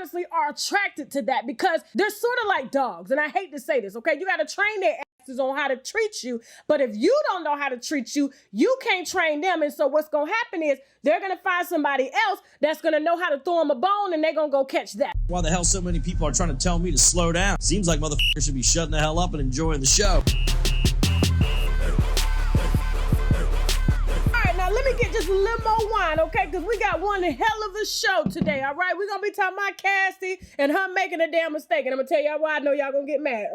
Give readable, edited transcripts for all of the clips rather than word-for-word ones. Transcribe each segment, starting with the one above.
honestly are attracted to that because they're sort of like dogs. And I hate to say this, okay? You got to train their asses on how to treat you. But if you don't know how to treat you, you can't train them. And so what's going to happen is they're going to find somebody else that's going to know how to throw them a bone, and they're going to go catch that. Why the hell so many people are trying to tell me to slow down? Seems like motherfuckers should be shutting the hell up and enjoying the show. Let me get just a little more wine, okay? Because we got one hell of a show today, all right? We're going to be talking about Cassie and her making a damn mistake. And I'm going to tell y'all why I know y'all going to get mad.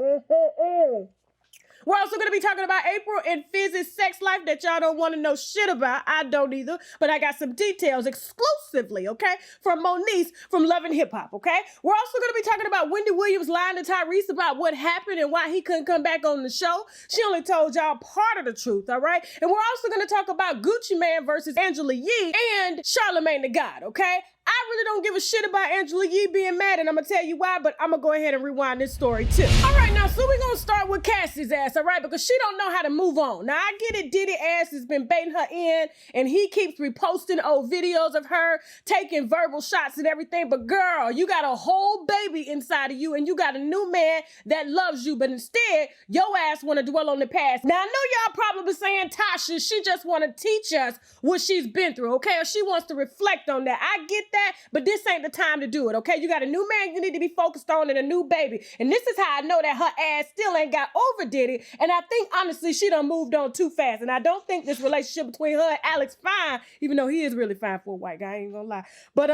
We're also going to be talking about Apryl and Fizz's sex life that y'all don't want to know shit about. I don't either. But I got some details exclusively, okay, from Moniece from Love and Hip Hop, okay? We're also going to be talking about Wendy Williams lying to Tyrese about what happened and why he couldn't come back on the show. She only told y'all part of the truth, all right? And we're also going to talk about Gucci Mane versus Angela Yee and Charlamagne the God, okay? I really don't give a shit about Angela Yee being mad, and I'm gonna tell you why, but I'm gonna go ahead and rewind this story too. All right, now, so we're gonna start with Cassie's ass, all right, because she don't know how to move on. Now, I get it, Diddy ass has been baiting her in, and he keeps reposting old videos of her taking verbal shots and everything, but girl, you got a whole baby inside of you, and you got a new man that loves you, but instead, your ass wanna dwell on the past. Now, I know y'all probably saying, Tasha, she just wanna teach us what she's been through, okay, or she wants to reflect on that. I get that. But this ain't the time to do it, okay? You got a new man you need to be focused on and a new baby. And this is how I know that her ass still ain't got over Diddy. And I think, honestly, she done moved on too fast. And I don't think this relationship between her and Alex fine, even though he is really fine for a white guy, I ain't gonna lie. But,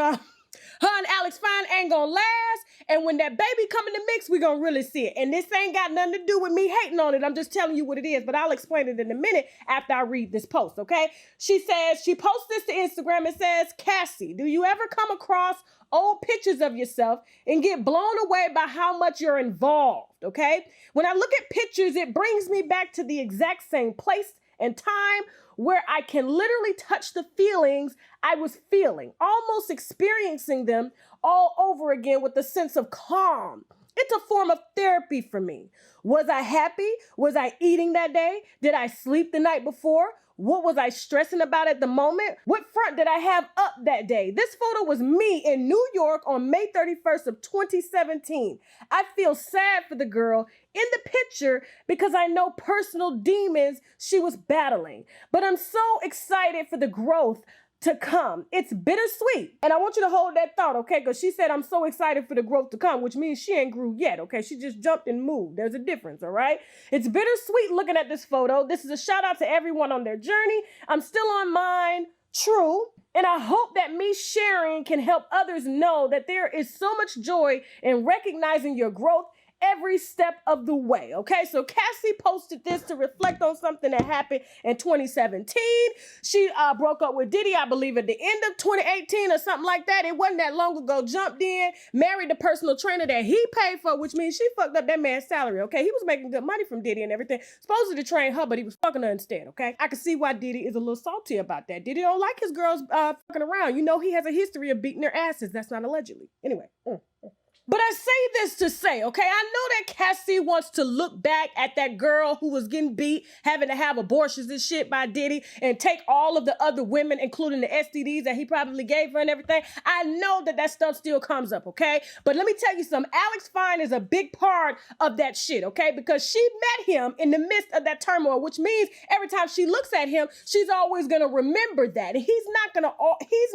her and Alex fine ain't gonna last, and when that baby come in the mix, we gonna really see it. And this ain't got nothing to do with me hating on it. I'm just telling you what it is, but I'll explain it in a minute after I read this post, okay? She says, she posts this to Instagram and says, Cassie, do you ever come across old pictures of yourself and get blown away by how much you're involved, okay? When I look at pictures, it brings me back to the exact same place and time where I can literally touch the feelings I was feeling, almost experiencing them all over again with a sense of calm. It's a form of therapy for me. Was I happy? Was I eating that day? Did I sleep the night before? What was I stressing about at the moment? What front did I have up that day? This photo was me in New York on May 31st of 2017. I feel sad for the girl in the picture because I know personal demons she was battling. But I'm so excited for the growth to come. It's bittersweet. And I want you to hold that thought, okay? Because she said, I'm so excited for the growth to come, which means she ain't grew yet, okay? She just jumped and moved. There's a difference, all right? It's bittersweet looking at this photo. This is a shout out to everyone on their journey. I'm still on mine, true. And I hope that me sharing can help others know that there is so much joy in recognizing your growth every step of the way, okay? So Cassie posted this to reflect on something that happened in 2017. She broke up with Diddy, I believe, at the end of 2018 or something like that. It wasn't that long ago. Jumped in, married the personal trainer that he paid for, which means she fucked up that man's salary, okay? He was making good money from Diddy and everything. Supposed to train her, but he was fucking her instead, okay? I can see why Diddy is a little salty about that. Diddy don't like his girls fucking around. You know he has a history of beating their asses. That's not allegedly. Anyway. But I say this to say, okay, I know that Cassie wants to look back at that girl who was getting beat, having to have abortions and shit by Diddy, and take all of the other women, including the STDs that he probably gave her and everything. I know that that stuff still comes up, okay? But let me tell you something. Alex Fine is a big part of that shit, okay? Because she met him in the midst of that turmoil, which means every time she looks at him, she's always gonna remember that. And he's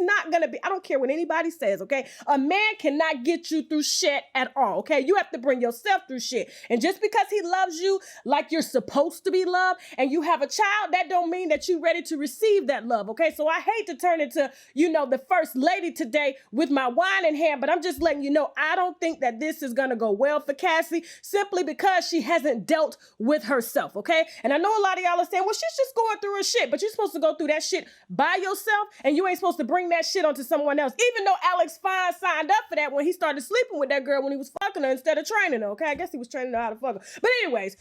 not gonna be, I don't care what anybody says, okay? A man cannot get you through shit at all, okay? You have to bring yourself through shit. And just because he loves you like you're supposed to be loved and you have a child, that don't mean that you're ready to receive that love, okay? So I hate to turn into, you know, the first lady today with my wine in hand, but I'm just letting you know, I don't think that this is gonna go well for Cassie simply because she hasn't dealt with herself, okay? And I know a lot of y'all are saying, well, she's just going through her shit, but you're supposed to go through that shit by yourself and you ain't supposed to bring that shit onto someone else. Even though Alex Fine signed up for that when he started sleeping with that girl when he was fucking her instead of training her, okay? I guess he was training her how to fuck her. But anyways,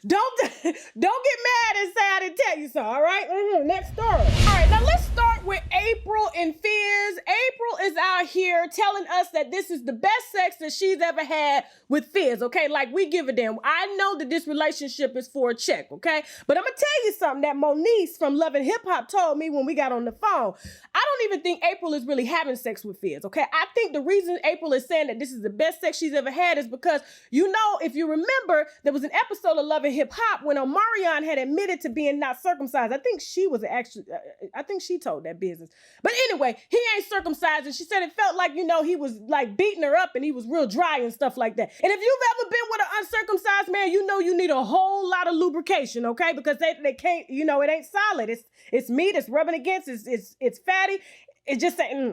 don't get mad and say I didn't tell you so, all right? Next story. All right, now let's start with Apryl and Fizz. Apryl is out here telling us that this is the best sex that she's ever had with Fizz, okay? Like, we give a damn. I know that this relationship is for a check, okay? But I'm gonna tell you something that Moniece from Love and Hip Hop told me when we got on the phone. I don't even think Apryl is really having sex with Fizz, okay? I think the reason Apryl is saying that this is the best sex she's ever had is because, you know, if you remember, there was an episode of Love and Hip Hop when Omarion had admitted to being not circumcised. I think she was actually, I think she told that business. But anyway, he ain't circumcised, and she said it felt like, you know, he was like beating her up and he was real dry and stuff like that. And if you've ever been with an uncircumcised man, you know you need a whole lot of lubrication, okay? Because they can't, you know, it ain't solid. It's meat, it's rubbing against, it's fatty. It just saying,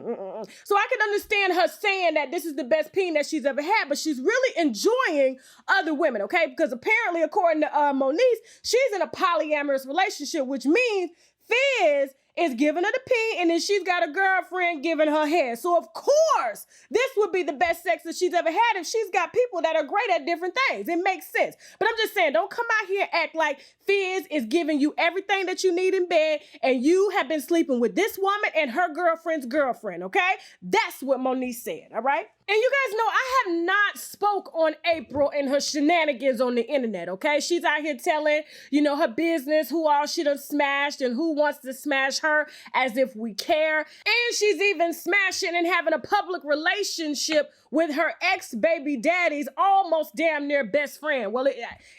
So I can understand her saying that this is the best peen that she's ever had, but she's really enjoying other women, okay? Because apparently, according to Moniece, she's in a polyamorous relationship, which means Fizz is giving her the pee, and then she's got a girlfriend giving her head. So of course, this would be the best sex that she's ever had if she's got people that are great at different things. It makes sense. But I'm just saying, don't come out here and act like Fizz is giving you everything that you need in bed, and you have been sleeping with this woman and her girlfriend's girlfriend, okay? That's what Moniece said, all right? And you guys know I have not spoke on Apryl and her shenanigans on the internet, okay? She's out here telling, you know, her business, who all she done smashed and who wants to smash her, as if we care. And she's even smashing and having a public relationship with her ex-baby daddy's almost damn near best friend. Well,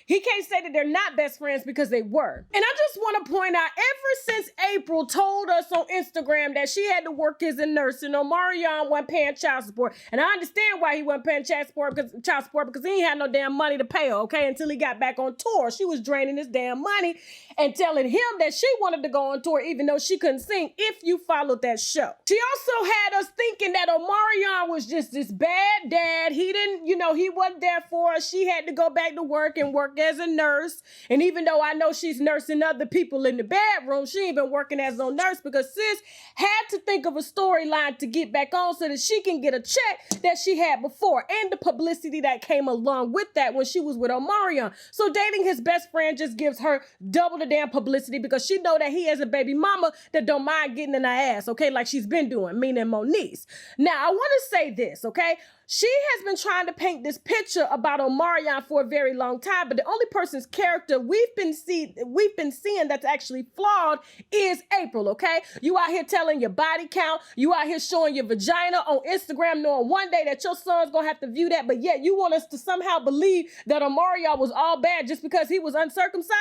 he can't say that they're not best friends because they were. And I just want to point out, ever since Apryl told us on Instagram that she had to work as a nurse and Omarion wasn't paying child support, and I understand why he wasn't paying child support because he ain't had no damn money to pay her, okay, until he got back on tour. She was draining his damn money and telling him that she wanted to go on tour even though she couldn't sing, if you followed that show. She also had us thinking that Omarion was just this bad dad. He didn't, you know, he wasn't there for her. She had to go back to work and work as a nurse. And even though I know she's nursing other people in the bedroom, she ain't been working as no nurse because sis had to think of a storyline to get back on so that she can get a check that she had before and the publicity that came along with that when she was with Omarion. So dating his best friend just gives her double the damn publicity because she know that he has a baby mama that don't mind getting in her ass, okay, like she's been doing, meaning Moniece. Now, I want to say this, okay? She has been trying to paint this picture about Omarion for a very long time, but the only person's character we've been seeing that's actually flawed is Apryl, okay? You out here telling your body count, you out here showing your vagina on Instagram, knowing one day that your son's gonna have to view that, but yet you want us to somehow believe that Omarion was all bad just because he was uncircumcised?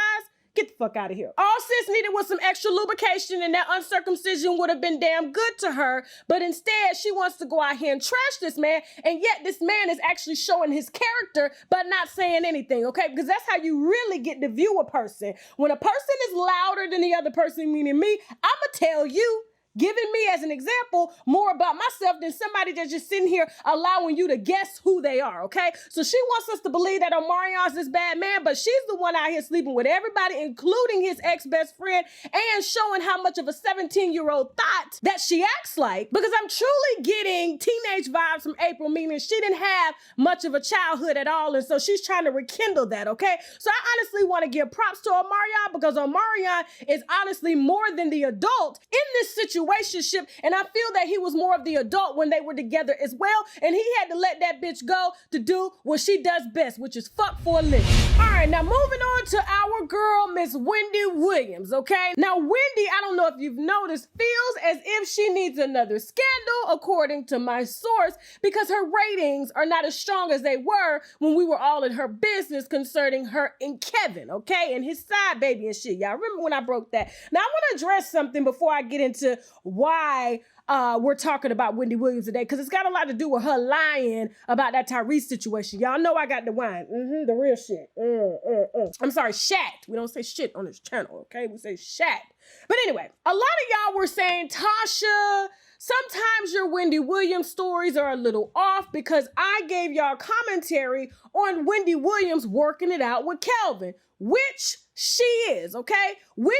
Get the fuck out of here. All sis needed was some extra lubrication, and that uncircumcision would have been damn good to her. But instead, she wants to go out here and trash this man, and yet this man is actually showing his character, but not saying anything, okay? Because that's how you really get to view a person. When a person is louder than the other person, meaning me, I'ma tell you, giving me as an example more about myself than somebody that's just sitting here allowing you to guess who they are, okay? So she wants us to believe that Omarion's this bad man, but she's the one out here sleeping with everybody, including his ex-best friend, and showing how much of a 17-year-old thought that she acts like, because I'm truly getting teenage vibes from Apryl, meaning she didn't have much of a childhood at all, and so she's trying to rekindle that, okay? So I honestly want to give props to Omarion because Omarion is honestly more than the adult in this situationship, and I feel that he was more of the adult when they were together as well, and he had to let that bitch go to do what she does best, which is fuck for a living. All right, now moving on to our girl, Miss Wendy Williams, okay? Now, Wendy, I don't know if you've noticed, feels as if she needs another scandal, according to my source, because her ratings are not as strong as they were when we were all in her business concerning her and Kevin, okay? And his side baby and shit. Y'all remember when I broke that? Now, I want to address something before I get into why we're talking about Wendy Williams today, because it's got a lot to do with her lying about that Tyrese situation. Y'all know I got the wine. The real shit. I'm sorry, shat. We don't say shit on this channel, okay? We say shat. But anyway, a lot of y'all were saying, Tasha, sometimes your Wendy Williams stories are a little off because I gave y'all commentary on Wendy Williams working it out with Kelvin, which She is, okay? Wendy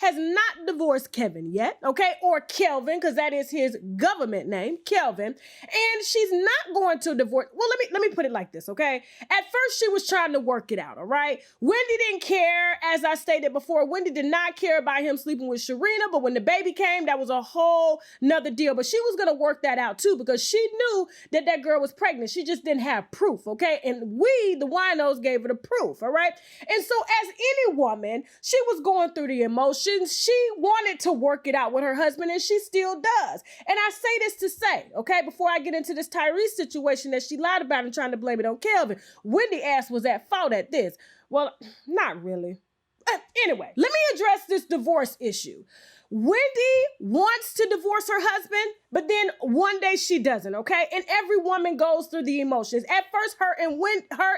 has not divorced Kevin yet, okay? Or Kelvin, because that is his government name, Kelvin. And she's not going to divorce. Well, let me put it like this, okay? At first, she was trying to work it out, all right? Wendy didn't care, as I stated before. Wendy did not care about him sleeping with Sharina, but when the baby came, that was a whole nother deal. But she was going to work that out too, because she knew that that girl was pregnant. She just didn't have proof, okay? And we, the winos, gave her the proof, all right? And so as any woman, she was going through the emotions. She wanted to work it out with her husband, and she still does. And I say this to say, okay, before I get into this Tyrese situation that she lied about and trying to blame it on Kelvin, Wendy ass was at fault at this. Well, not really. Anyway, let me address this divorce issue. Wendy wants to divorce her husband, but then one day she doesn't, okay? And every woman goes through the emotions. At first, her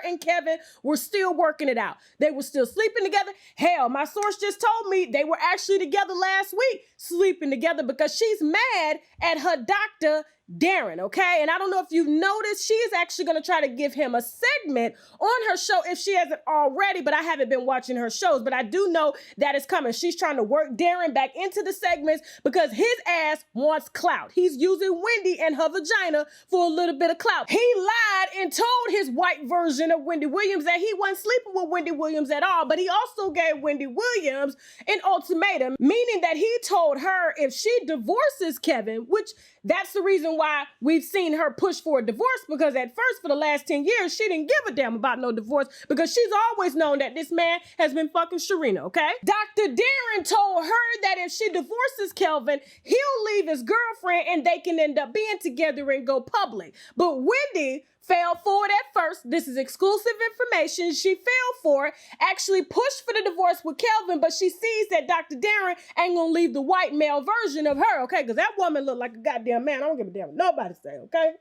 and Kevin were still working it out. They were still sleeping together. Hell, my source just told me they were actually together last week, sleeping together, because she's mad at her doctor, Darren, okay? And I don't know if you've noticed, she is actually going to try to give him a segment on her show if she hasn't already, but I haven't been watching her shows, but I do know that it's coming. She's trying to work Darren back into the segments because his ass wants clout. He's using Wendy and her vagina for a little bit of clout. He lied and told his white version of Wendy Williams that he wasn't sleeping with Wendy Williams at all, but he also gave Wendy Williams an ultimatum, meaning that he told her if she divorces Kevin, which that's the reason why we've seen her push for a divorce, because at first, for the last 10 years, she didn't give a damn about no divorce because she's always known that this man has been fucking Sharina, okay? Dr. Darren told her that if she divorces Kelvin, he'll leave his girlfriend and they can end up being together and go public. But Wendy fell for it at first. This is exclusive information. She fell for it, actually pushed for the divorce with Kelvin, but she sees that Dr. Darren ain't gonna leave the white male version of her, okay? Because that woman looked like a goddamn man. I don't give a damn what nobody say, okay?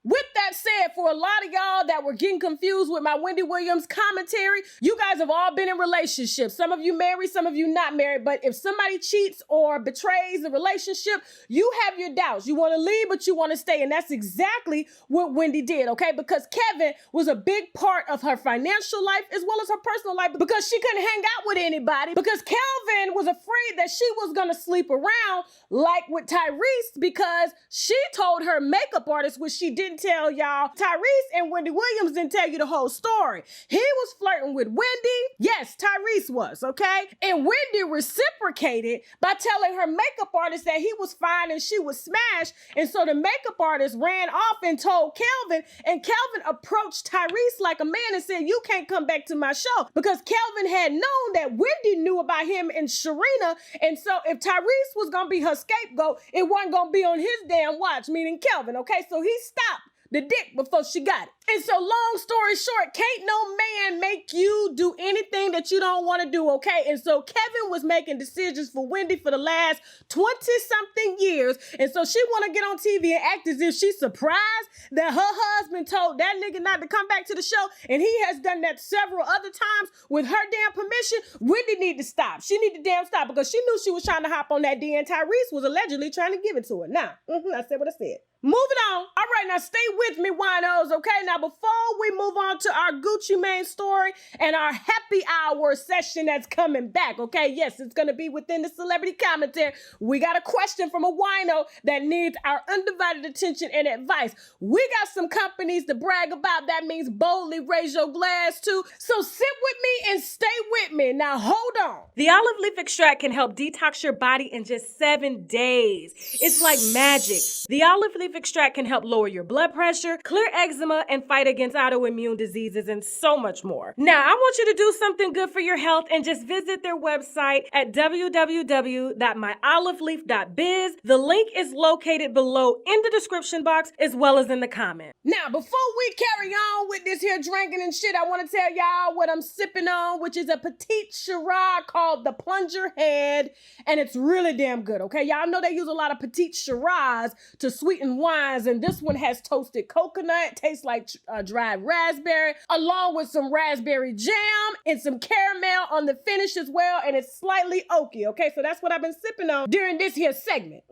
With that said, for a lot of y'all that were getting confused with my Wendy Williams commentary, you guys have all been in relationships. Some of you married, some of you not married, but if somebody cheats or betrays the relationship, you have your doubts. You want to leave, but you want to stay, and that's exactly what Wendy did, okay? Because Kevin was a big part of her financial life as well as her personal life, because she couldn't hang out with anybody, because Kelvin was afraid that she was gonna sleep around like with Tyrese, because she told her makeup artist, which she didn't tell y'all. Tyrese and Wendy Williams didn't tell you the whole story. He was flirting with Wendy. Yes, Tyrese was, okay? And Wendy reciprocated by telling her makeup artist that he was fine and she was smashed, and so the makeup artist ran off and told Kelvin, and Kelvin approached Tyrese like a man and said, you can't come back to my show, because Kelvin had known that Wendy knew about him and Sharina, and so if Tyrese was gonna be her scapegoat, it wasn't gonna be on his damn watch, meaning Kelvin, okay? So he stopped the dick before she got it. And so long story short, can't no man make you do anything that you don't want to do, okay? And so Kevin was making decisions for Wendy for the last 20-something years. And so she want to get on TV and act as if she's surprised that her husband told that nigga not to come back to the show. And he has done that several other times with her damn permission. Wendy need to stop. She need to damn stop, because she knew she was trying to hop on that D, and Tyrese was allegedly trying to give it to her. Now, I said what I said. Moving on. All right, now stay with me, winos, okay? Now, before we move on to our Gucci Mane story and our happy hour session that's coming back, okay? Yes, it's going to be within the celebrity commentary. We got a question from a wino that needs our undivided attention and advice. We got some companies to brag about. That means boldly raise your glass to. So sit with me and stay with me. Now, hold on. The olive leaf extract can help detox your body in just 7 days. It's like magic. The olive leaf extract can help lower your blood pressure, clear eczema, and fight against autoimmune diseases, and so much more. Now, I want you to do something good for your health and just visit their website at www.myoliveleaf.biz. The link is located below in the description box as well as in the comment. Now, before we carry on with this here drinking and shit, I want to tell y'all what I'm sipping on, which is a petite Shiraz called the Plunger Head, and it's really damn good, okay? Y'all know they use a lot of petite Shiraz to sweeten wines, and this one has toasted coconut, tastes like dried raspberry, along with some raspberry jam and some caramel on the finish as well, and it's slightly oaky, okay? So that's what I've been sipping on during this here segment.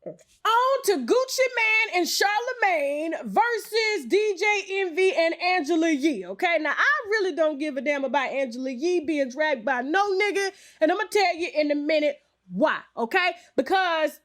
On to Gucci Man and Charlemagne versus DJ Envy and Angela Yee, okay? Now, I really don't give a damn about Angela Yee being dragged by no nigga, and I'm gonna tell you in a minute why, okay? Because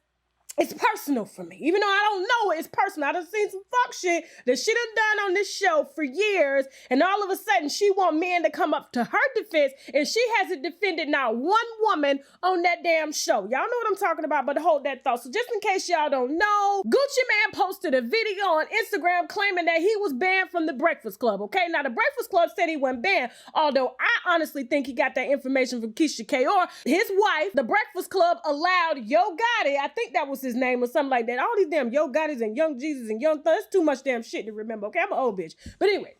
it's personal for me. Even though I don't know it, it's personal. I done seen some fuck shit that she done on this show for years, and all of a sudden she want men to come up to her defense, and she hasn't defended not one woman on that damn show. Y'all know what I'm talking about, but hold that thought. So just in case y'all don't know, Gucci Man posted a video on Instagram claiming that he was banned from the Breakfast Club, okay? Now, the Breakfast Club said he wasn't banned, although I honestly think he got that information from Keisha Kaur. His wife, the Breakfast Club allowed Yo Gotti, I think that was his name or something like that. All these damn Yo Gottis and Young Jesus and Young Thug, that's too much damn shit to remember, okay? I'm an old bitch. But anyway,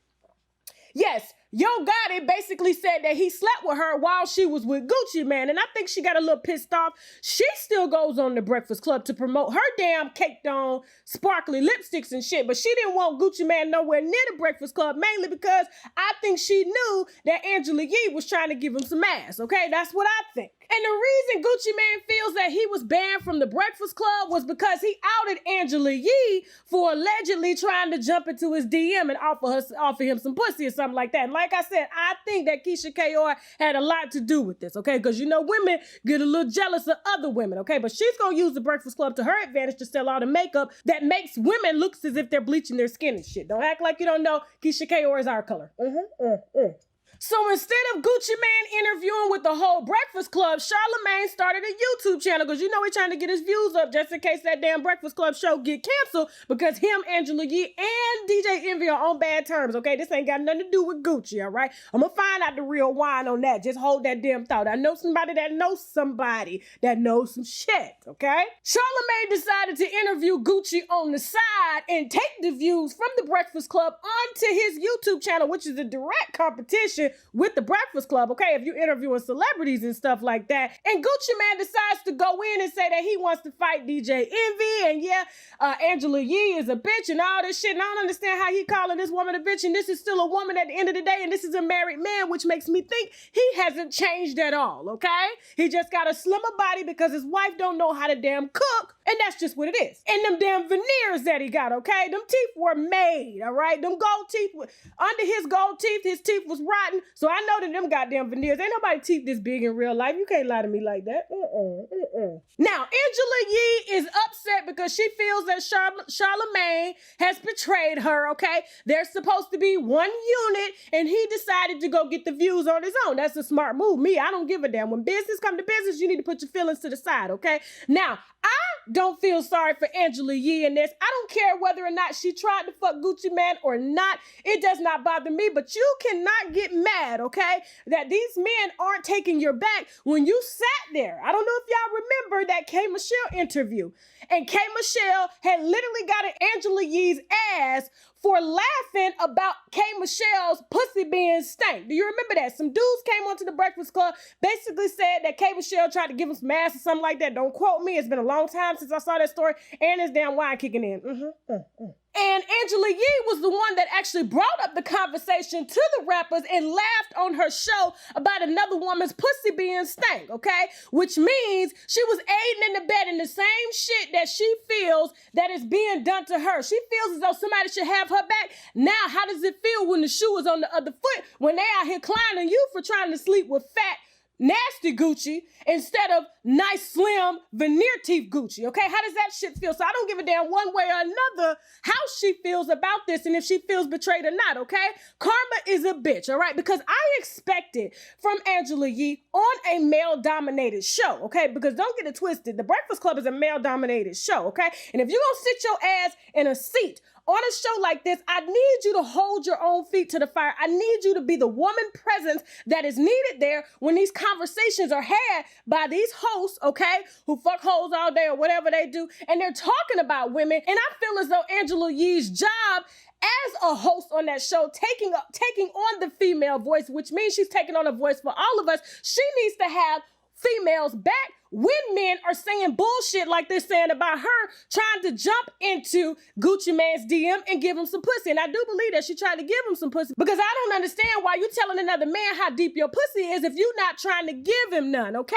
yes, Yo Gotti basically said that he slept with her while she was with Gucci Man, and I think she got a little pissed off. She still goes on the Breakfast Club to promote her damn caked on sparkly lipsticks and shit, but she didn't want Gucci Man nowhere near the Breakfast Club, mainly because I think she knew that Angela Yee was trying to give him some ass, okay? That's what I think. And the reason Gucci Man feels that he was banned from the Breakfast Club was because he outed Angela Yee for allegedly trying to jump into his DM and offer him some pussy or something like that. And like I said, I think that Keisha Kaur had a lot to do with this, okay? Because you know women get a little jealous of other women, okay? But she's gonna use the Breakfast Club to her advantage to sell all the makeup that makes women look as if they're bleaching their skin and shit. Don't act like you don't know Keisha Kaur is our color. So instead of Gucci Man interviewing with the whole Breakfast Club, Charlemagne started a YouTube channel because you know he's trying to get his views up just in case that damn Breakfast Club show get canceled because him, Angela Yee, and DJ Envy are on bad terms, okay? This ain't got nothing to do with Gucci, all right? I'm gonna find out the real wine on that. Just hold that damn thought. I know somebody that knows some shit, okay? Charlemagne decided to interview Gucci on the side and take the views from the Breakfast Club onto his YouTube channel, which is a direct competition with the Breakfast Club, okay, if you're interviewing celebrities and stuff like that. And Gucci Man decides to go in and say that he wants to fight DJ Envy, and yeah, Angela Yee is a bitch and all this shit, and I don't understand how he calling this woman a bitch, and this is still a woman at the end of the day, and this is a married man, which makes me think he hasn't changed at all, okay? He just got a slimmer body because his wife don't know how to damn cook, and that's just what it is. And them damn veneers that he got, okay? Them teeth were made, all right? Them gold teeth, under his gold teeth, his teeth was rotten. So I know that them goddamn veneers, ain't nobody teeth this big in real life. You can't lie to me like that. Now, Angela Yee is upset because she feels that Charlemagne has betrayed her, okay? They're supposed to be one unit, and he decided to go get the views on his own. That's a smart move. Me, I don't give a damn. When business come to business, you need to put your feelings to the side, okay? Now, I don't feel sorry for Angela Yee in this. I don't care whether or not she tried to fuck Gucci Man or not. It does not bother me, but you cannot get mad, okay, that these men aren't taking your back when you sat there. I don't know if y'all remember that K. Michelle interview, and K. Michelle had literally got an Angela Yee's ass for laughing about K. Michelle's pussy being stank. Do you remember that? Some dudes came onto the Breakfast Club, basically said that K. Michelle tried to give him some ass or something like that. Don't quote me. It's been a long time since I saw that story, and his damn wine kicking in. And Angela Yee was the one that actually brought up the conversation to the rappers and laughed on her show about another woman's pussy being stank, okay? Which means she was aiding and abetting the same shit that she feels that is being done to her. She feels as though somebody should have her back. Now, how does it feel when the shoe is on the other foot, when they out here clowning you for trying to sleep with fat, nasty Gucci instead of nice, slim, veneer teeth Gucci, okay? How does that shit feel? So I don't give a damn one way or another how she feels about this and if she feels betrayed or not, okay? Karma is a bitch, all right? Because I expected from Angela Yee on a male-dominated show, okay? Because don't get it twisted. The Breakfast Club is a male-dominated show, okay? And if you're gonna sit your ass in a seat on a show like this, I need you to hold your own feet to the fire. I need you to be the woman presence that is needed there when these conversations are had by these hosts, okay, who fuck hoes all day or whatever they do, and they're talking about women. And I feel as though Angela Yee's job as a host on that show, taking on the female voice, which means she's taking on a voice for all of us, she needs to have females back when men are saying bullshit like they're saying about her, trying to jump into Gucci Mane's DM and give him some pussy. And I do believe that she tried to give him some pussy, because I don't understand why you telling another man how deep your pussy is if you're not trying to give him none, okay?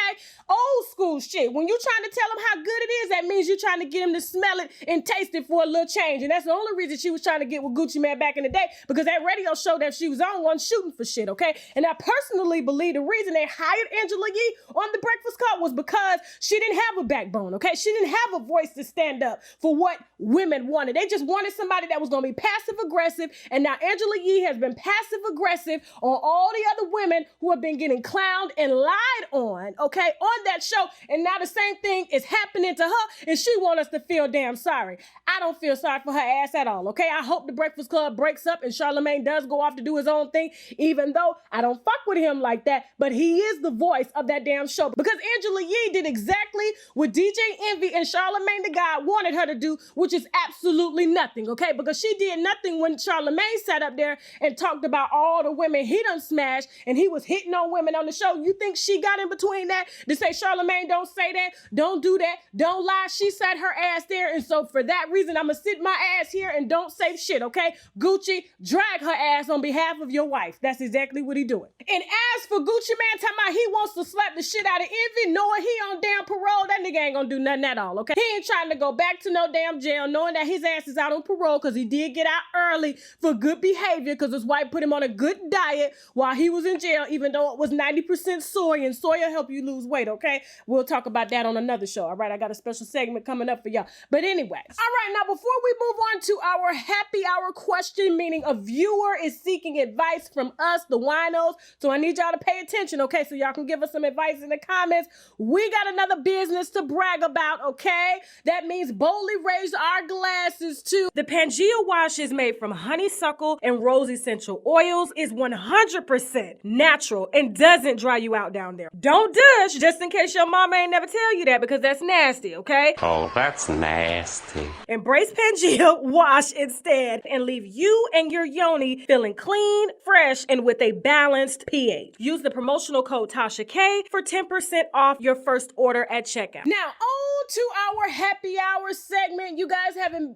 Old school shit. When you trying to tell him how good it is, that means you're trying to get him to smell it and taste it for a little change. And that's the only reason she was trying to get with Gucci Mane back in the day, because that radio show that she was on wasn't shooting for shit, okay? And I personally believe the reason they hired Angela Yee on The Breakfast Club was because she didn't have a backbone, okay? She didn't have a voice to stand up for what women wanted. They just wanted somebody that was going to be passive aggressive. And now Angela Yee has been passive aggressive on all the other women who have been getting clowned and lied on, okay, on that show. And now the same thing is happening to her, and she wants us to feel damn sorry. I don't feel sorry for her ass at all, okay? I hope The Breakfast Club breaks up and Charlamagne does go off to do his own thing, even though I don't fuck with him like that, but he is the voice of that damn show, because Angela Yee did exactly what DJ Envy and Charlamagne the God wanted her to do, which is absolutely nothing, okay? Because she did nothing when Charlamagne sat up there and talked about all the women he done smashed, and he was hitting on women on the show. You think she got in between that to say, Charlamagne, don't say that, don't do that, don't lie? She sat her ass there, and so for that reason, I'm gonna sit my ass here and don't say shit, okay? Gucci, drag her ass on behalf of your wife. That's exactly what he doing. And as for Gucci Mane talking about he wants to slap the shit out of Envy, knowing he on damn parole, that nigga ain't gonna do nothing at all, okay? He ain't trying to go back to no damn jail, knowing that his ass is out on parole, because he did get out early for good behavior, because his wife put him on a good diet while he was in jail, even though it was 90% soy, and soy will help you lose weight, okay? We'll talk about that on another show, all right? I got a special segment coming up for y'all. But anyways, all right, now before we move on to our happy hour question, meaning a viewer is seeking advice from us, the winos, so I need y'all to pay attention, okay? So y'all can give us some advice in the comments. We got another business to brag about, okay? That means boldly raise our glasses to the Pangea wash is made from honeysuckle and rose essential oils, is 100% natural and doesn't dry you out down there. Don't dush, just in case your mama ain't never tell you that, because that's nasty, okay? Oh, that's nasty. Embrace Pangea wash instead and leave you and your yoni feeling clean, fresh, and with a balanced pH. Use the promotional code TASHA for 10% off your first order at checkout. Now, on to our happy hour segment. You guys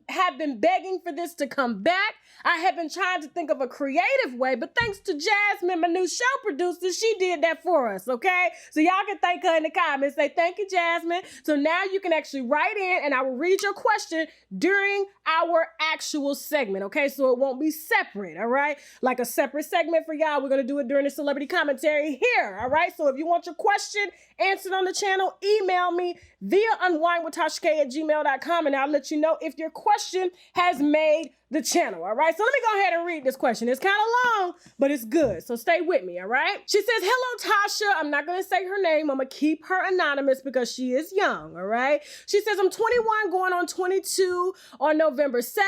have been begging for this to come back. I have been trying to think of a creative way, but thanks to Jasmine, my new show producer, she did that for us, okay? So y'all can thank her in the comments. Say thank you, Jasmine. So now you can actually write in and I will read your question during our actual segment, okay? So it won't be separate, all right? Like a separate segment for y'all. We're going to do it during the celebrity commentary here, all right? So if you want your question answered on the channel, email me via unwinewithtashak@gmail.com and I'll let you know if your question has made the channel, all right? So let me go ahead and read this question. It's kind of long, but it's good, so stay with me, all right? She says, hello, Tasha. I'm not going to say her name. I'm going to keep her anonymous because she is young, all right? She says, I'm 21 going on 22 on November 7th.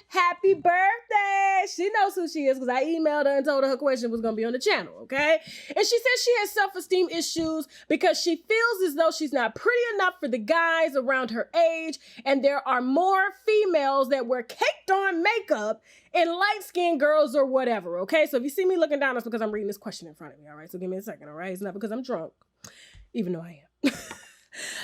Happy birthday. She knows who she is because I emailed her and told her her question was going to be on the channel, okay? And she says she has self-esteem issues because she feels as though she's not pretty enough for the guys around her age, and there are more females that wear caked on makeup and light-skinned girls or whatever, okay? So if you see me looking down, that's because I'm reading this question in front of me, all right? So give me a second, all right? It's not because I'm drunk, even though I am.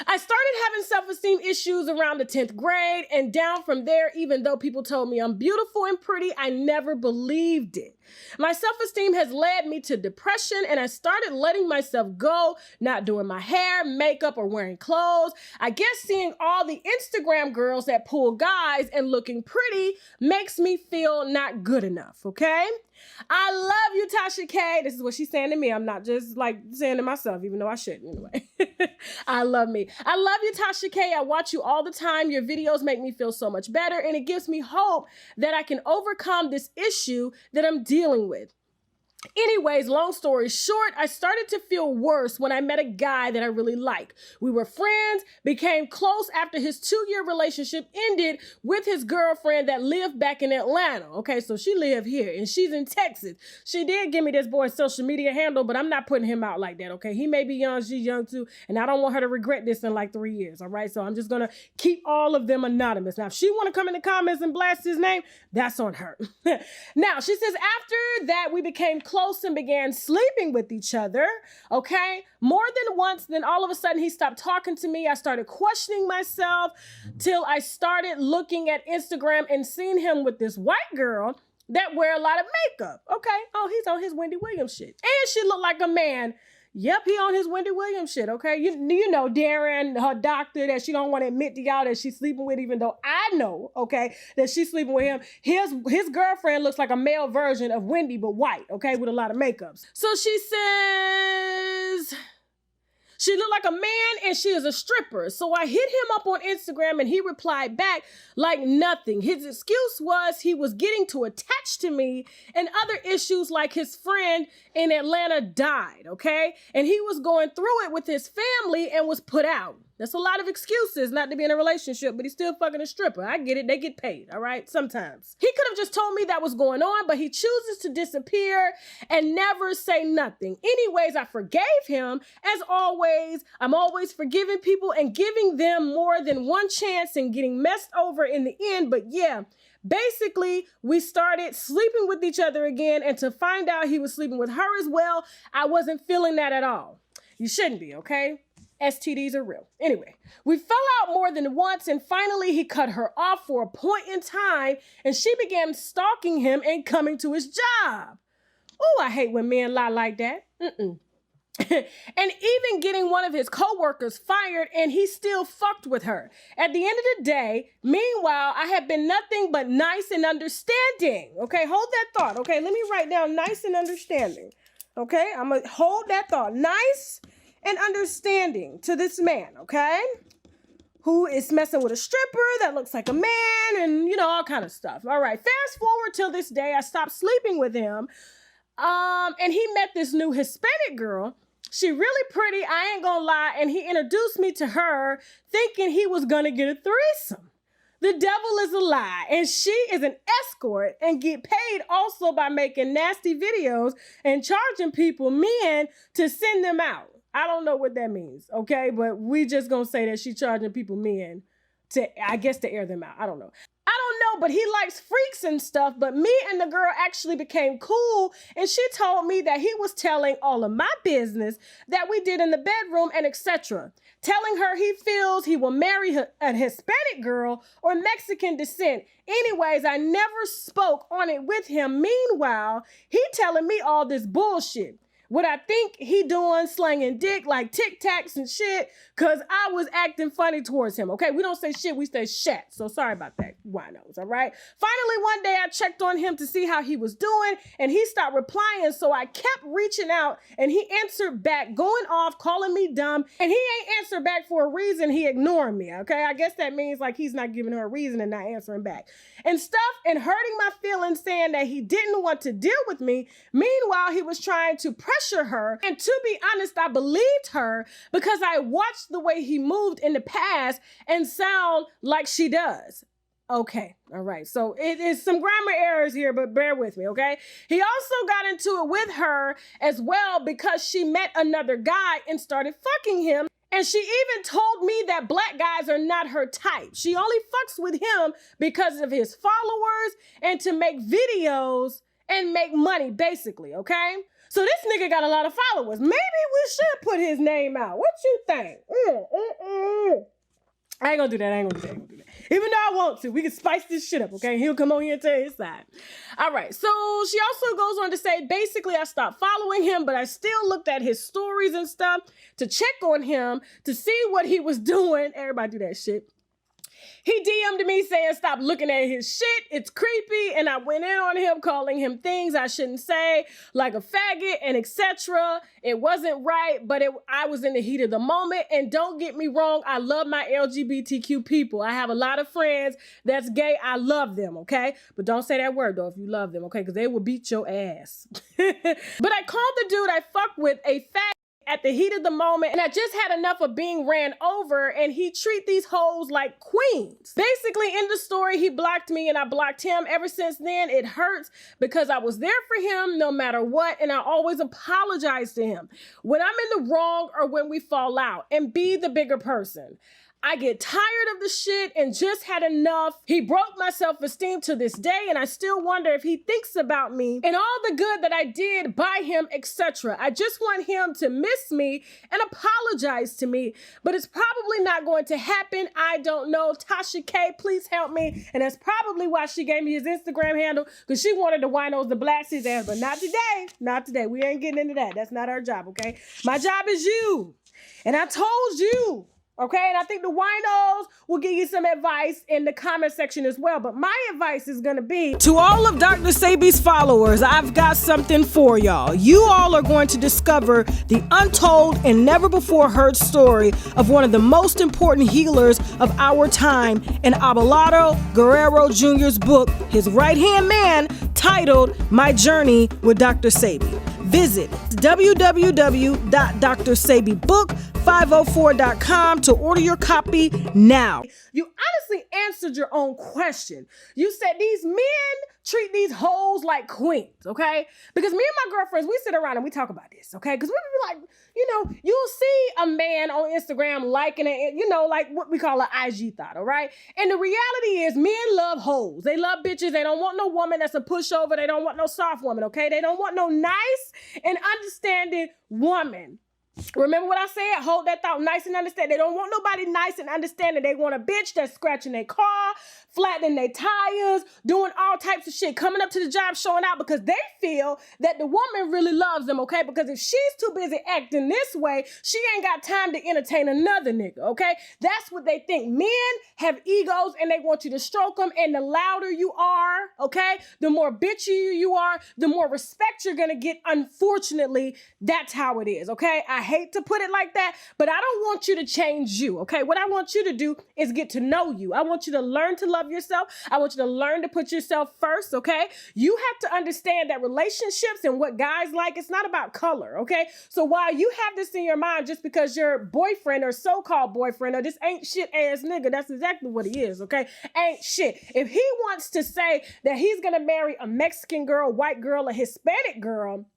I started having self-esteem issues around the 10th grade, and down from there, even though people told me I'm beautiful and pretty, I never believed it. My self-esteem has led me to depression, and I started letting myself go, not doing my hair, makeup, or wearing clothes. I guess seeing all the Instagram girls that pull guys and looking pretty makes me feel not good enough, okay? I love you, Tasha K. This is what she's saying to me. I'm not just like saying to myself, even though I shouldn't anyway. I love me. I love you, Tasha K. I watch you all the time. Your videos make me feel so much better, and it gives me hope that I can overcome this issue that I'm dealing with. Anyways, long story short, I started to feel worse when I met a guy that I really like. We were friends, became close after his 2-year relationship ended with his girlfriend that lived back in Atlanta. Okay, so she lived here and she's in Texas. She did give me this boy's social media handle, but I'm not putting him out like that, okay? He may be young, she's young too, and I don't want her to regret this in like 3 years, all right? So I'm just gonna keep all of them anonymous. Now, if she wanna come in the comments and blast his name, that's on her. Now, she says, after that, we became close close and began sleeping with each other, okay? More than once, then all of a sudden he stopped talking to me. I started questioning myself till I started looking at Instagram and seeing him with this white girl that wear a lot of makeup, okay? Oh, he's on his Wendy Williams shit. And she looked like a man. Yep, he on his Wendy Williams shit, okay? You know Darren, her doctor, that she don't want to admit to y'all that she's sleeping with, even though I know, okay, that she's sleeping with him. His girlfriend looks like a male version of Wendy, but white, okay, with a lot of makeups. So she says she looked like a man and she is a stripper. So I hit him up on Instagram and he replied back like nothing. His excuse was he was getting too attached to me and other issues like his friend in Atlanta died, okay? And he was going through it with his family and was put out. That's a lot of excuses not to be in a relationship, but he's still fucking a stripper. I get it. They get paid, all right? Sometimes. He could have just told me that was going on, but he chooses to disappear and never say nothing. Anyways, I forgave him. As always, I'm always forgiving people and giving them more than one chance and getting messed over in the end. But yeah, basically, we started sleeping with each other again, and to find out he was sleeping with her as well, I wasn't feeling that at all. You shouldn't be, okay? STDs are real. Anyway, we fell out more than once, and finally he cut her off for a point in time, and she began stalking him and coming to his job. Oh, I hate when men lie like that. And even getting one of his co-workers fired, and he still fucked with her. At the end of the day, meanwhile, I have been nothing but nice and understanding. Okay, hold that thought. Okay, let me write down nice and understanding. Okay, I'm gonna hold that thought. Nice and understanding to this man, okay? Who is messing with a stripper that looks like a man and, you know, all kind of stuff. All right, fast forward till this day, I stopped sleeping with him. And he met this new Hispanic girl. She really pretty, I ain't gonna lie, and he introduced me to her thinking he was gonna get a threesome. The devil is a lie, and she is an escort and get paid also by making nasty videos and charging people, men, to send them out. I don't know what that means, okay? But we just gonna say that she's charging people, men, to, I guess, to air them out. I don't know, but he likes freaks and stuff. But me and the girl actually became cool, and she told me that he was telling all of my business that we did in the bedroom and etc. Telling her he feels he will marry a Hispanic girl or Mexican descent. Anyways, I never spoke on it with him. Meanwhile, he telling me all this bullshit. What I think he doing, slanging dick like Tic Tacs and shit, because I was acting funny towards him, okay? We don't say shit, we say shat. So sorry about that, winos, all right? Finally, one day I checked on him to see how he was doing, and he stopped replying, so I kept reaching out, and he answered back, going off, calling me dumb, and he ain't answered back for a reason. He ignored me, okay? I guess that means like he's not giving her a reason and not answering back. And stuff, and hurting my feelings, saying that he didn't want to deal with me. Meanwhile, he was trying to pressure her. And to be honest, I believed her because I watched the way he moved in the past and sound like she does. Okay, all right. So it is some grammar errors here, but bear with me, okay? He also got into it with her as well because she met another guy and started fucking him. And she even told me that black guys are not her type. She only fucks with him because of his followers and to make videos and make money, basically, okay? So this nigga got a lot of followers. Maybe we should put his name out. What you think? I ain't gonna do that. Even though I want to, we can spice this shit up, okay? He'll come on here and tell his side. All right, so she also goes on to say, basically, I stopped following him, but I still looked at his stories and stuff to check on him, to see what he was doing. Everybody do that shit. He DM'd me saying, stop looking at his shit. It's creepy. And I went in on him, calling him things I shouldn't say, like a faggot and etc. It wasn't right, but I was in the heat of the moment. And don't get me wrong, I love my LGBTQ people. I have a lot of friends that's gay. I love them, okay? But don't say that word, though, if you love them, okay? Because they will beat your ass. But I called the dude I fucked with a faggot at the heat of the moment, and I just had enough of being ran over, and he treat these hoes like queens. Basically, in the story, he blocked me and I blocked him. Ever since then, it hurts because I was there for him no matter what, and I always apologize to him when I'm in the wrong or when we fall out and be the bigger person. I get tired of the shit and just had enough. He broke my self-esteem to this day, and I still wonder if he thinks about me and all the good that I did by him, etc. I just want him to miss me and apologize to me, but it's probably not going to happen. I don't know. Tasha K, please help me. And that's probably why she gave me his Instagram handle, because she wanted the winos to blast his ass, but not today. Not today. We ain't getting into that. That's not our job, okay? My job is you. And I told you. Okay, and I think the winos will give you some advice in the comment section as well. But my advice is gonna be, to all of Dr. Sebi's followers, I've got something for y'all. You all are going to discover the untold and never before heard story of one of the most important healers of our time in Abelardo Guerrero Jr.'s book, his right-hand man, titled My Journey with Dr. Sebi. Visit www.drsebibook504.com to order your copy now. You honestly answered your own question. You said these men treat these hoes like queens, okay? Because me and my girlfriends, we sit around and we talk about this, okay? Because we be like, you'll see a man on Instagram liking it, like what we call an IG thought, all right? And the reality is men love hoes. They love bitches. They don't want no woman that's a pushover. They don't want no soft woman, okay? They don't want no nice and understanding woman. Remember what I said? Hold that thought. Nice and understanding. They don't want nobody nice and understanding. They want a bitch that's scratching their car, flattening their tires, doing all types of shit, coming up to the job, showing out because they feel that the woman really loves them, okay? Because if she's too busy acting this way, she ain't got time to entertain another nigga, okay? That's what they think. Men have egos and they want you to stroke them, and the louder you are, okay, the more bitchy you are, the more respect you're gonna get. Unfortunately, that's how it is, okay? I hate to put it like that, but I don't want you to change you, okay? What I want you to do is get to know you. I want you to learn to love yourself. I want you to learn to put yourself first, okay? You have to understand that relationships and what guys like, it's not about color, okay? So while you have this in your mind just because your boyfriend or so-called boyfriend or this ain't shit ass nigga, that's exactly what he is, okay? Ain't shit. If he wants to say that he's gonna marry a Mexican girl, white girl, a Hispanic girl,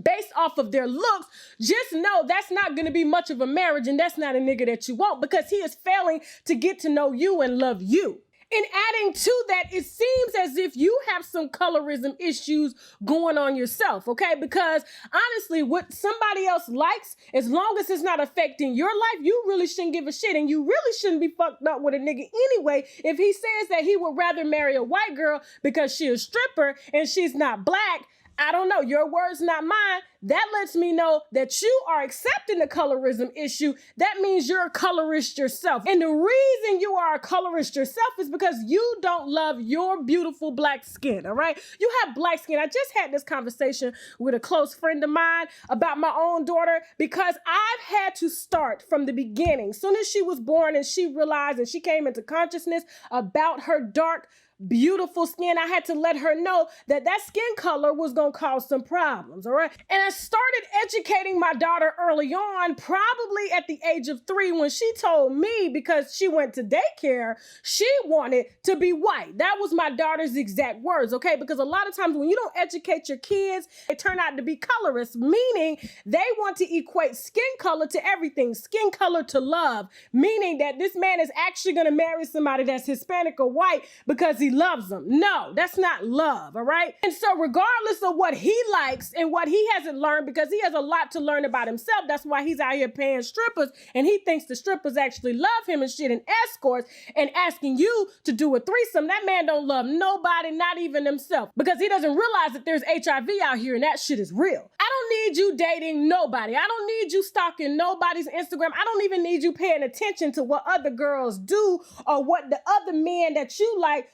based off of their looks, just know that's not going to be much of a marriage, and that's not a nigga that you want, because he is failing to get to know you and love you. And adding to that, it seems as if you have some colorism issues going on yourself, okay? Because honestly, what somebody else likes, as long as it's not affecting your life, you really shouldn't give a shit, and you really shouldn't be fucked up with a nigga anyway if he says that he would rather marry a white girl because she's a stripper and she's not black. I don't know, your words, not mine. That lets me know that you are accepting the colorism issue. That means you're a colorist yourself. And the reason you are a colorist yourself is because you don't love your beautiful black skin, all right? You have black skin. I just had this conversation with a close friend of mine about my own daughter, because I've had to start from the beginning. Soon as she was born and she realized and she came into consciousness about her dark, beautiful skin, I had to let her know that that skin color was gonna cause some problems, all right? And I started educating my daughter early on, probably at the age of 3, when she told me, because she went to daycare, she wanted to be white. That was my daughter's exact words, okay? Because a lot of times when you don't educate your kids, they turn out to be colorists, meaning they want to equate skin color to everything, skin color to love, meaning that this man is actually gonna marry somebody that's Hispanic or white because he loves them. No, that's not love, all right? And so regardless of what he likes and what he hasn't learned, because he has a lot to learn about himself, that's why he's out here paying strippers, and he thinks the strippers actually love him and shit, and escorts, and asking you to do a threesome. That man don't love nobody, not even himself, because he doesn't realize that there's HIV out here and that shit is real. I don't need you dating nobody. I don't need you stalking nobody's Instagram. I don't even need you paying attention to what other girls do or what the other men that you like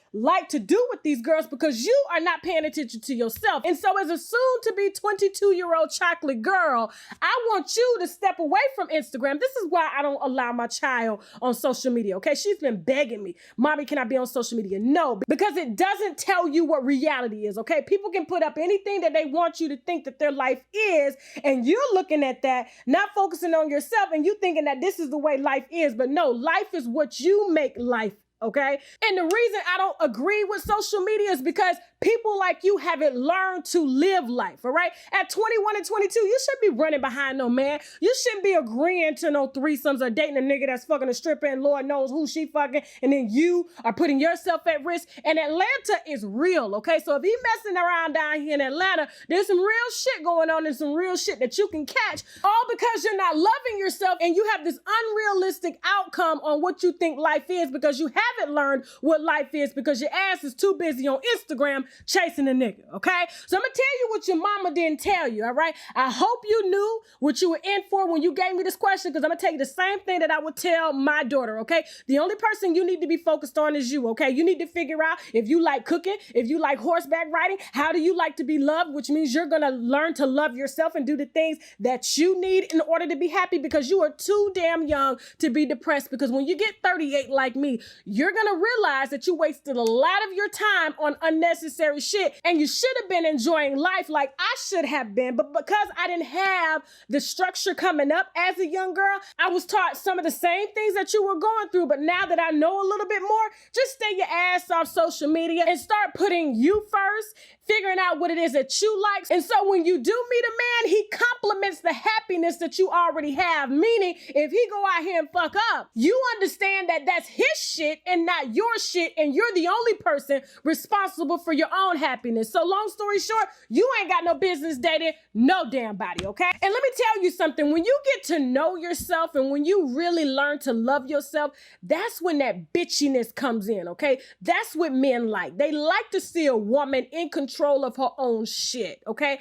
to do with these girls, because you are not paying attention to yourself. And so as a soon-to-be 22-year-old chocolate girl, I want you to step away from Instagram. This is why I don't allow my child on social media, okay? She's been begging me, Mommy, can I be on social media? No, because it doesn't tell you what reality is, okay? People can put up anything that they want you to think that their life is, and you're looking at that, not focusing on yourself, and you thinking that this is the way life is. But no, life is what you make life okay? And the reason I don't agree with social media is because people like you haven't learned to live life, all right? At 21 and 22, you shouldn't be running behind no man. You shouldn't be agreeing to no threesomes or dating a nigga that's fucking a stripper and Lord knows who she fucking, and then you are putting yourself at risk. And Atlanta is real, okay? So if you messing around down here in Atlanta, there's some real shit going on and some real shit that you can catch, all because you're not loving yourself and you have this unrealistic outcome on what you think life is because you haven't learned what life is because your ass is too busy on Instagram chasing a nigga, okay? So I'm gonna tell you what your mama didn't tell you, all right? I hope you knew what you were in for when you gave me this question because I'm gonna tell you the same thing that I would tell my daughter, okay? The only person you need to be focused on is you, okay? You need to figure out if you like cooking, if you like horseback riding, how do you like to be loved, which means you're gonna learn to love yourself and do the things that you need in order to be happy because you are too damn young to be depressed because when you get 38 like me, you're gonna realize that you wasted a lot of your time on unnecessary shit and you should have been enjoying life like I should have been, but because I didn't have the structure coming up as a young girl, I was taught some of the same things that you were going through, but now that I know a little bit more, just stay your ass off social media and start putting you first, figuring out what it is that you like. And so when you do meet a man, he compliments the happiness that you already have, meaning if he go out here and fuck up, you understand that that's his shit and not your shit, and you're the only person responsible for your own happiness. So long story short, you ain't got no business dating no damn body, okay? And let me tell you something, when you get to know yourself and when you really learn to love yourself, that's when that bitchiness comes in, okay? That's what men like. They like to see a woman in control of her own shit, okay?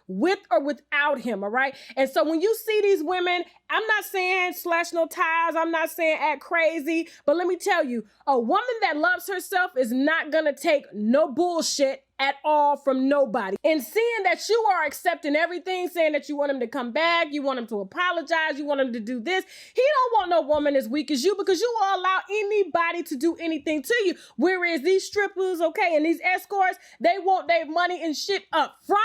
With or without him, all right? And so when you see these women, I'm not saying slash no ties, I'm not saying act crazy, but let me tell you, a woman that loves herself is not gonna take no bullshit at all from nobody. And seeing that you are accepting everything, saying that you want him to come back, you want him to apologize, you want him to do this, he don't want no woman as weak as you because you will allow anybody to do anything to you. Whereas these strippers, okay, and these escorts, they want their money and shit up front.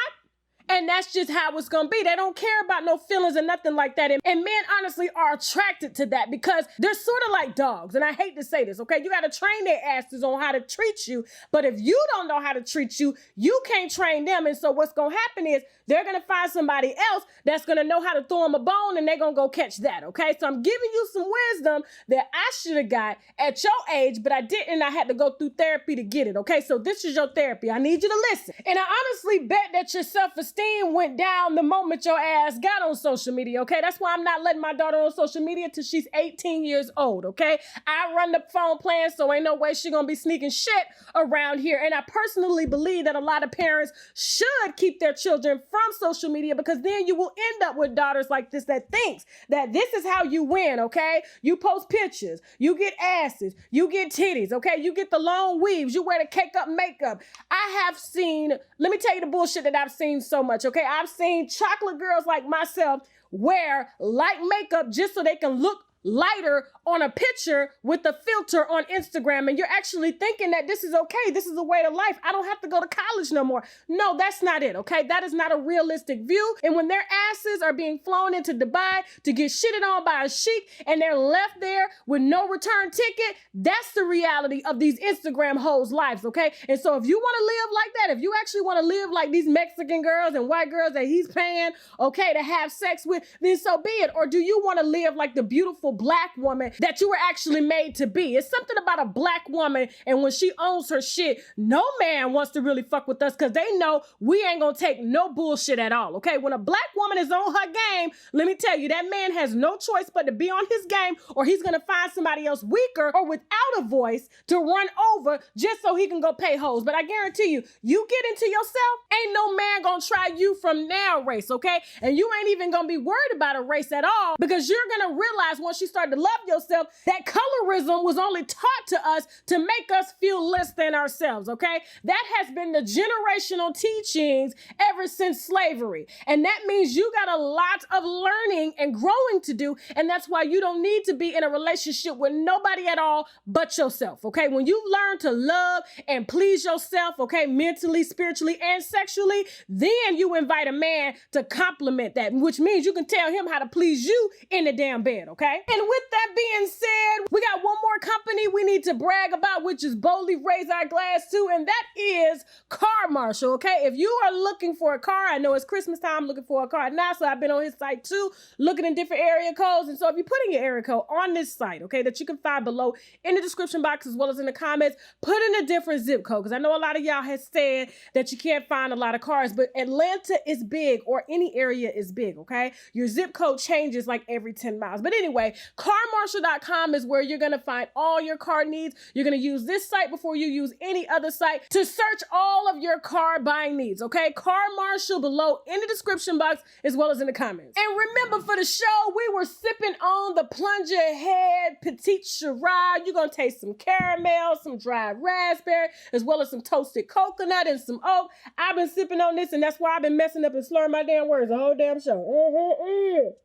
And that's just how it's gonna be. They don't care about no feelings or nothing like that. And men honestly are attracted to that because they're sort of like dogs. And I hate to say this, okay? You gotta train their asses on how to treat you. But if you don't know how to treat you, you can't train them. And so what's gonna happen is they're gonna find somebody else that's gonna know how to throw them a bone and they're gonna go catch that, okay? So I'm giving you some wisdom that I should have got at your age, but I didn't. I had to go through therapy to get it, okay? So this is your therapy. I need you to listen. And I honestly bet that your self-esteem went down the moment your ass got on social media, okay? That's why I'm not letting my daughter on social media till she's 18 years old, okay? I run the phone plan, so ain't no way she gonna be sneaking shit around here. And I personally believe that a lot of parents should keep their children from social media because then you will end up with daughters like this that thinks that this is how you win, okay? You post pictures, you get asses, you get titties, okay? You get the long weaves, you wear the cake-up makeup. I have seen, let me tell you the bullshit that I've seen so much, okay? I've seen chocolate girls like myself wear light makeup just so they can look lighter on a picture with a filter on Instagram, and you're actually thinking that this is okay, this is a way of life, I don't have to go to college no more. No, that's not it, okay? That is not a realistic view. And when their asses are being flown into Dubai to get shitted on by a sheik and they're left there with no return ticket, that's the reality of these Instagram hoes' lives, okay? And so if you want to live like that, if you actually want to live like these Mexican girls and white girls that he's paying, okay, to have sex with, then so be it. Or do you want to live like the beautiful Black woman that you were actually made to be? It's something about a Black woman, and when she owns her shit, no man wants to really fuck with us because they know we ain't gonna take no bullshit at all, okay? When a Black woman is on her game, let me tell you, that man has no choice but to be on his game, or he's gonna find somebody else weaker or without a voice to run over just so he can go pay hoes. But I guarantee you, you get into yourself, ain't no man gonna try you from now race, okay? And you ain't even gonna be worried about a race at all because you're gonna realize once you start to love yourself that colorism was only taught to us to make us feel less than ourselves, okay? That has been the generational teachings ever since slavery. And that means you got a lot of learning and growing to do, and that's why you don't need to be in a relationship with nobody at all but yourself, okay? When you learn to love and please yourself, okay, mentally, spiritually, and sexually, then you invite a man to complement that, which means you can tell him how to please you in the damn bed, okay? And with that being said, we got one more company we need to brag about, which is boldly raise our glass to, and that is Carmarshal, okay? If you are looking for a car, I know it's Christmas time, looking for a car now, so I've been on his site too, looking in different area codes. And so if you put in your area code on this site, okay, that you can find below in the description box as well as in the comments, put in a different zip code, because I know a lot of y'all has said that you can't find a lot of cars, but Atlanta is big, or any area is big, okay? Your zip code changes like every 10 miles. But anyway, carmarshal.com is where you're going to find all your car needs. You're going to use this site before you use any other site to search all of your car buying needs, okay? Carmarshal below in the description box as well as in the comments. And remember, for the show, we were sipping on the Plunger Head Petite Syrah. You're going to taste some caramel, some dried raspberry, as well as some toasted coconut and some oak. I've been sipping on this, and that's why I've been messing up and slurring my damn words the whole damn show.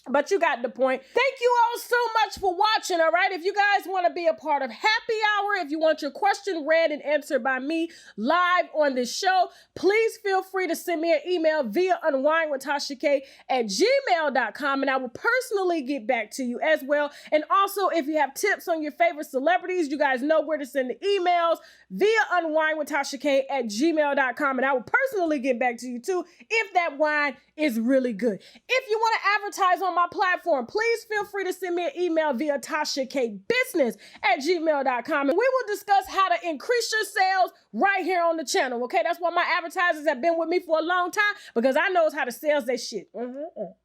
But you got the point. Thank you all so much for watching, all right? If you guys want to be a part of Happy Hour, if you want your question read and answered by me live on this show, please feel free to send me an email via unwinewithtashak@gmail.com, and I will personally get back to you as well. And also, if you have tips on your favorite celebrities, you guys know where to send the emails via unwinewithtashak@gmail.com, and I will personally get back to you too if that wine is really good. If you want to advertise on my platform, please feel free to send me an email via TashaKBusiness@gmail.com, and we will discuss how to increase your sales right here on the channel, okay? That's why my advertisers have been with me for a long time, because I knows how to sell their shit. And hell,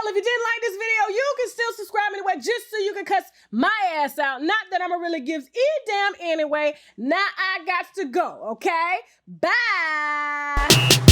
if you didn't like this video, you can still subscribe anyway, just so you can cuss my ass out. Not that I'ma really gives a damn anyway. Now I got to go, okay? Bye.